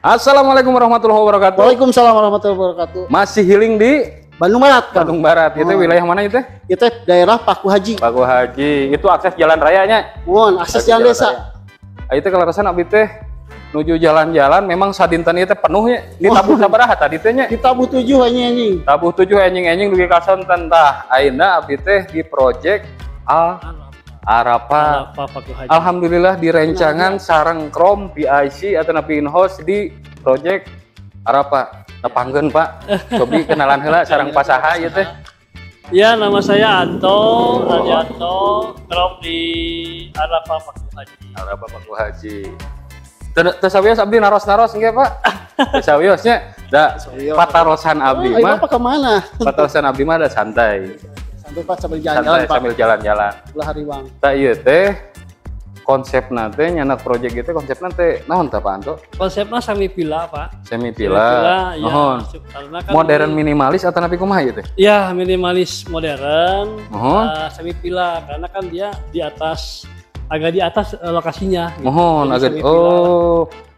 Assalamualaikum warahmatullahi wabarakatuh. Waalaikumsalam warahmatullahi wabarakatuh. Masih healing di Bandung Barat, Kang. Bandung Barat. Itu wilayah mana itu? Itu daerah Paku Haji. Paku Haji. Itu akses jalan rayanya. Mohon akses jalan desa. Itu kalau rasanya abdi teh nuju jalan-jalan memang sadinten ieu teh penuh nya. Di tabuh sabaraha tadi teh nya? Di tabuh 7 anjing. Tabuh 7 enjing-enjing dugi kasonten tah. Ayeuna abdi teh di project Arapa Paku Haji. Alhamdulillah di rencangan sareng krom PIC atau napi in-house di project Arapa. Tepangkeun Pak. Cobi kenalan heula sareng pasaha ieu teh. Ya, nama saya Anto, krom di Arapa Paku Haji. Arapa Paku Haji. Teu sawios abdi naros-naros engke Pak. Teu sawiosnya da patarosan abdi mah. Apa ke mana? Patarosan abdi mah da santai. Santai Pak sambil jalan-jalan Pak. Sambil jalan-jalan. Ulah hariwang. Tah ieu teh konsepna teh nyana project ieu teh konsepna teh naon tah Pak Anto? Konsepnya semi villa, Pak. Semi villa. Ya, kan modern minimalis atau napi kumaha ieu teh? Ya, minimalis modern. Semi Semi villa karena kan dia di atas agak di atas lokasinya. Gitu. Mohon agak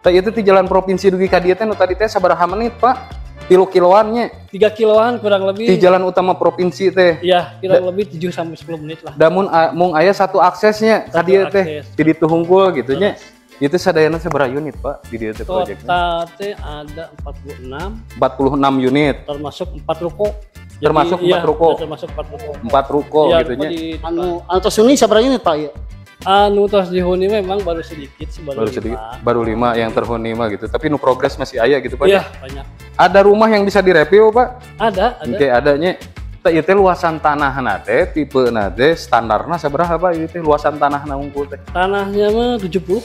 teh itu di jalan provinsi dugi ka dieu teh nu tadi teh sabaraha menit Pak? 3 kiloan nya. 3 kiloan kurang lebih. Di jalan utama provinsi teh. Iya, kurang lebih 7 sampai 10 menit lah. Da mung aya satu aksesnya ka dieu teh di ditu hungkul gitu nya. Itu sadayana sabaraha unit Pak di dieu teh proyeknya? Total teh ada 46 unit. Termasuk 4 ruko. Termasuk 4 ruko. Termasuk 4 ruko. 4 ruko ya, gitu nya. Anu tos ini sabaraha unit Pak ieu? Anu tos dihuni memang baru sedikit sih, baru sedikit, baru 5 yang terhuni mah gitu. Tapi nu progres masih aya gitu Pak. Iya, banyak. Ada rumah yang bisa direview Pak? Ada. Oke, adanya. Teh ieu teh luasan tanahna teh tipena teh standarna sabaraha Pak ieu teh luasan tanahna unggul teh? Tanahnya mah 70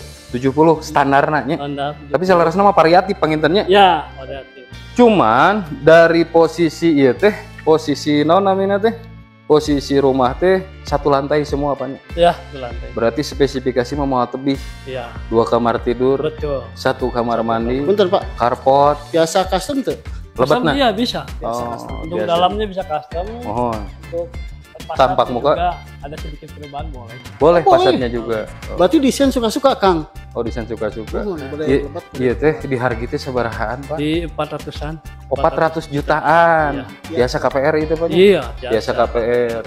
standarna nya. Standar. Tapi salarasna mah variatif pangintennya. Ya, variatif. Cuman dari posisi ieu teh, posisi naon namina teh? Posisi rumah teh satu lantai semua Pak nya. Ya, satu lantai. Berarti spesifikasi mah moal tebih. Iya. 2 kamar tidur. Betul. 1 kamar mandi. Bentar Pak. Carport. Biasa custom tuh? Lebatna? Iya, bisa. biasa. Untuk dalamnya bisa custom. Mohon. Untuk tampak muka juga ada sedikit perubahan boleh. Boleh fasadnya juga. Berarti desain suka-suka Kang. Oh, desain suka-suka. Boleh. Iya teh di harga teh sabarahaan Pak? Di 400-an. 400 jutaan. Iya. Biasa KPR itu Pak? Iya, biasa KPR.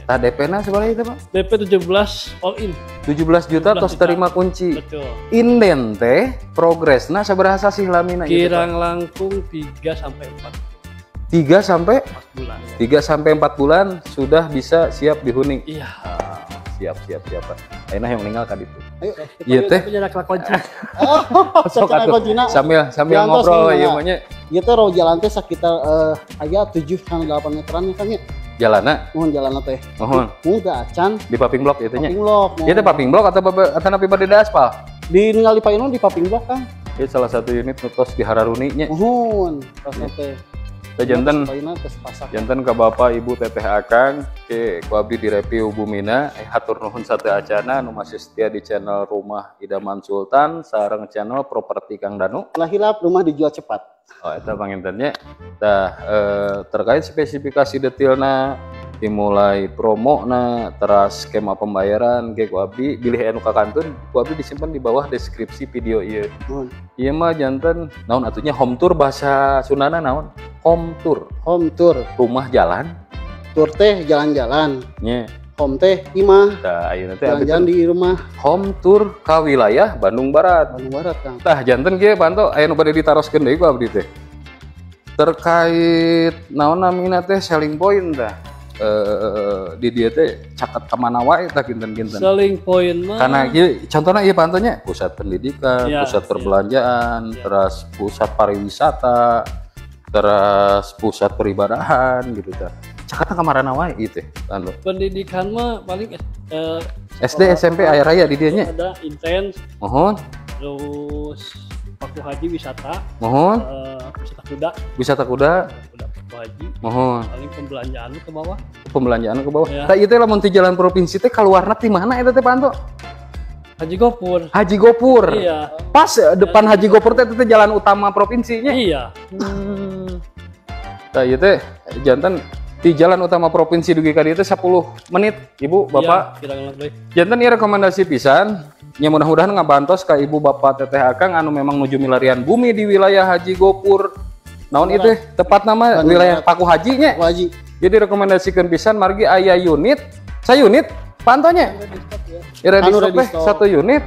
Tah DP-na seberapa itu Pak? DP 17 all in. 17 juta tos terima kunci. Betul. Inden teh progresna sabaraha sasih lamina itu? Kirang langkung 3 sampai 4. 3 sampai 4 bulan. 3 sampai 4 bulan sudah bisa siap dihuni. Iya. Siap Pak. Ayeuna yang meninggal ka ditu. Ayo. Iya teh. Sok atuh. Sambil ngobrol ieu mah nya. Ieu teh roh jalan teh sakitar aya 7 sampai 8 meteran kan ya. Jalanna? Mohon jalanna teh. Mohon. Mudah can. Di paving block itu nya. Paving block. Ieu teh paving block atau napi bade aspal? Di ningali Pak Inu di paving block Kang. Ieu salah satu unit nutos di Hararuni nya. Mohon. Teh. Janten ke Bapak Ibu Teteh Akang ke ku abdi di review Bumina hatur nuhun sateu acana nu masih setia di channel Rumah Idaman Sultan sareng channel Properti Kang Danu. Lahirap rumah dijual cepat. Oh eta pangintennya. Tah terkait spesifikasi detailna dimulai promo na teras skema pembayaran ge ku abdi bilih anu kakantun ku abdi disimpan di bawah deskripsi video ieu. Ieu mah janten naon atunya home tour bahasa Sundana naon? Home tour. Rumah jalan. Tour teh jalan-jalan. Nya. Home teh imah. Tah ayeuna teh jalan-jalan di rumah. Home tour ka wilayah Bandung Barat. Kang. Tah janten ge panto aya nu bade ditaroskeun deui ku abdi teh. Terkait naon namina teh selling point tah. Di dia teh caket kemana wae tah kinten-kinten. Selling point mah karena contohnya iya pantonya pusat pendidikan, pusat perbelanjaan, terus pusat pariwisata, terus pusat peribadahan gitu tah. Caketna kamarana wae ieu teh. Pendidikan mah paling SD SMP aya raya di dieu nya. Ada intens. Mohon. Terus Paku Haji wisata. Mohon. Wisata kuda. Paku Haji. Mohon. Paling pembelanjaan ke bawah. Pembelanjaan ke bawah. Tah ieu teh lamun ti jalan provinsi teh kaluarna ti mana eta teh Panto? Haji Gopur. Haji Gopur. Iya. Pas depan Haji Gopur teh jalan utama provinsinya. Iya. Tah ieu teh janten di jalan utama provinsi dugi ka dieu teh 10 menit Ibu Bapak. Iya, janten ieu rekomendasi pisan nya mudah-mudahan ngabantos ka ibu bapak teteh akang anu memang nuju milarian bumi di wilayah Haji Gopur naon itu tepat nama wilayah Paku Haji nya. Wajib. Jadi rekomendasikan pisan margi aya unit sa unit pantonya ya ready Anu stock ready teh stock. 1 unit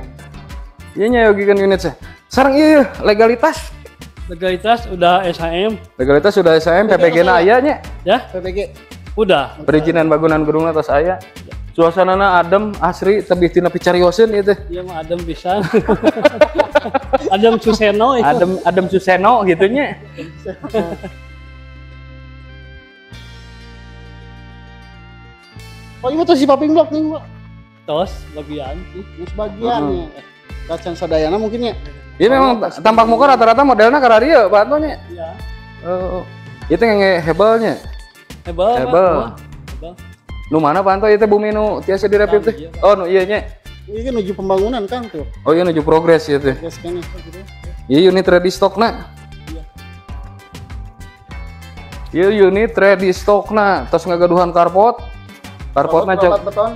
ieu nya yogikeun unit saya sareng ieu legalitas udah SHM sudah SHM PPG na aya nya ya, PPG. udah. perizinan bangunan gedungna tos aya suasanana adem asri tebih tina picarioseun ieu teh Iya mah adem pisan. Adem Suseno itu. adem Suseno gitu nya. Oh, ini tuh si paping blok nih, Pak. Tos bagian sih. Ini sebagian ya. Kacan sadayana mungkin ya. Ieu memang tampak muka rata-rata modelna ka radio Pak Antonya. Iya. Oh, itu yang hebelnya. Hebel. Hebel. Hebel. Nu mana Pak Anto ieu teh bumi nu tiasa direpit teh? Iya, Pak. Oh, nu ieu nya. Ini kan menuju pembangunan kan tuh. Oh, iya nuju progres ieu teh. Guys kan gitu. Ieu unit ready stockna. Ieu unit ready stockna, tos ngagaduhan karpot. Karpotna Peralatan beton.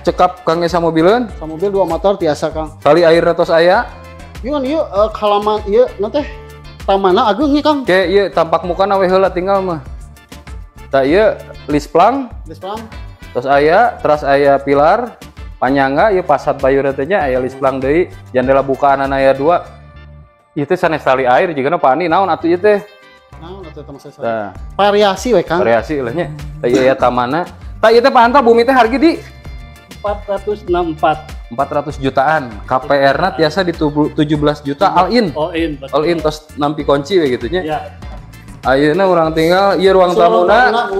cekap kang esa mobileun, Sama mobil 2 motor tiasa Kang. kali airna tos aya. Ieu ieu halaman ieu nanti tamana ageung nih Kang. Ke ieu tampak mukana we heula tinggal mah. Tah ieu lisplang, Geus paham? tos aya, teras aya pilar, panyangga ieu pasat bayurna teh nya aya lisplang deui, jendela bukaanana aya 2. Ieu teh sanes tali air jigana pani naon atuh ieu teh. Nah, atuh teman saya. Tah, Variasi we Kang. variasi lah nya. Tah ieu aya tamana. Tah ieu teh Pak Anto bumi teh harga di 464. 400 jutaan. KPR-na tiasa di 17 juta all in. All in. betul. All in tos nampi kunci we gitu nya. Ya. Ayeuna urang tinggal ieu ruang tamuna.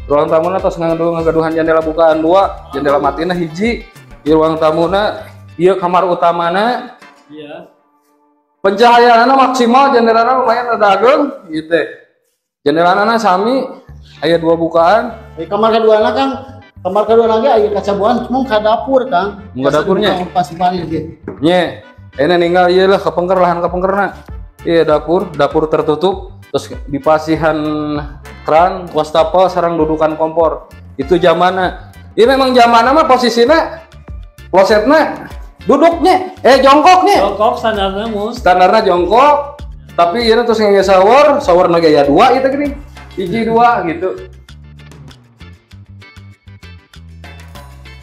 Ruang tamuna tos ngagaduhan jendela bukaan 2, jendela matina hiji. Ieu ruang tamuna, ieu kamar utamana. Iya. Pencahayaanna maksimal, jendelana lumayan rada ageung ieu teh. Jendelana sami aya 2 bukaan. Kamar keduana Kang. Kamar kedua lagi aya kaca buan cuma ka dapur Kang. Muka dapurnya? Pas balik gitu. Nye, ini ninggal ieu lah kepengker lahan kepengkerna. Iya dapur tertutup, terus dipasihan keran, wastafel sareng dudukan kompor. Itu zamanna. Ini memang zamanna mah posisina klosetna duduknya, jongkoknya. Jongkok standarnya mus. Standarnya jongkok, tapi ieu terus ngege shower na gaya 2 itu gini. Hiji 2 gitu.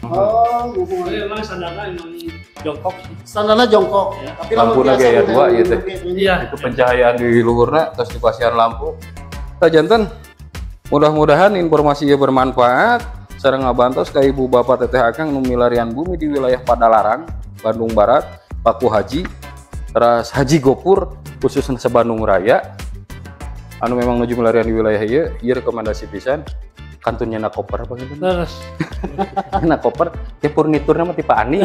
Oh, Memang standarnya emang jongkok sih. standarnya jongkok. Ya. Tapi Lampu biasa gaya udah 2 gitu. Iya. Itu pencahayaan di luhurna terus dipasihan lampu. Tah janten mudah-mudahan informasi ieu bermanfaat sareng ngabantos ka ibu bapak teteh akang nu milarian bumi di wilayah Padalarang, Bandung Barat, Paku Haji, teras Haji Gopur khususnya Bandung Raya. Anu memang nuju milarian di wilayah ieu rekomendasi pisan. Kantunnya na koper apa gitu. Terus. Na koper ke furniturna mah tipe ani.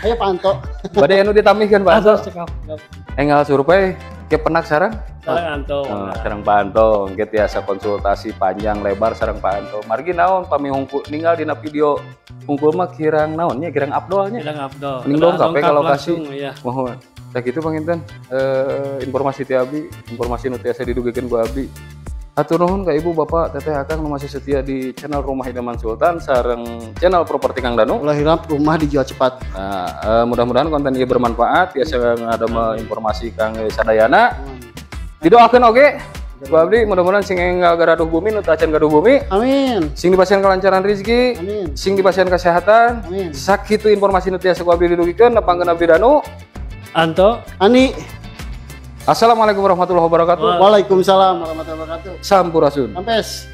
Ayo Panto. Bade anu ditamihkeun Pak Anto. Terus cekap. Enggal survei ke penak sareng. Sareng Anto. Sareng Pak Anto, engke tiasa konsultasi panjang lebar sareng Pak Anto. Margi naon pami hungkul ninggal dina video hungkul mah kirang naonnya kirang Abdolnya. Bilang Abdul. Mending dong KP kalau kasih. Ya. Mohon. Tah kitu panginten informasi ti Abi, informasi nu tiasa didugekeun ku Abi. Hatur nuhun ka ibu bapak teteh akang nu masih setia di channel Rumah Idaman Sultan sareng channel Properti Kang Danu. Lahiran rumah dijual cepat. Nah, mudah-mudahan konten ieu bermanfaat tiasa ngadama informasi Kang sadayana. Didoakeun oge ku abdi mudah-mudahan sing enggal gaduh bumi nu teu acan gaduh bumi, Amin. sing dipasiehan kelancaran rezeki, Amin. sing dipasiehan kesehatan. Amin. Sakitu informasi nu tiasa ku abdi didugikeun nepangkeun abdi Danu. Anto. Ani. Assalamualaikum warahmatullahi wabarakatuh. Waalaikumsalam warahmatullahi wabarakatuh. Sampurasun. Sampes.